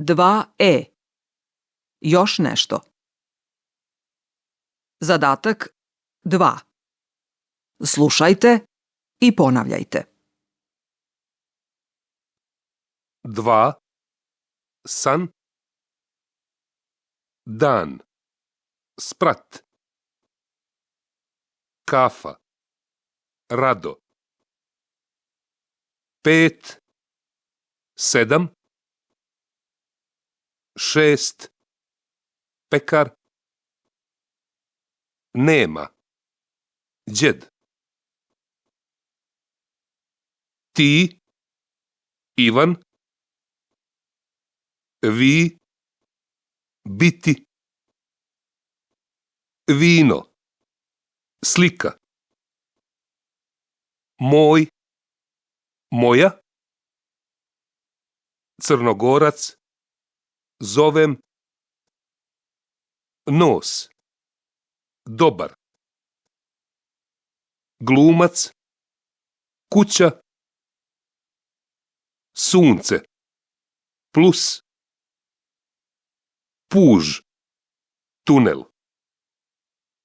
2E. Još nešto. Zadatak 2. Slušajte i ponavljajte. 2. San. Dan. Sprat. Kafa. Rado. 5. 7. 6. Pekar. Nema. Đed. Ti. Ivan. Vi. Biti. Vino. Slika. Moj. Moja. Crnogorac. Zovem. Nos. Dobar. Glumac. Kuća. Sunce. Plus. Puž. Tunel.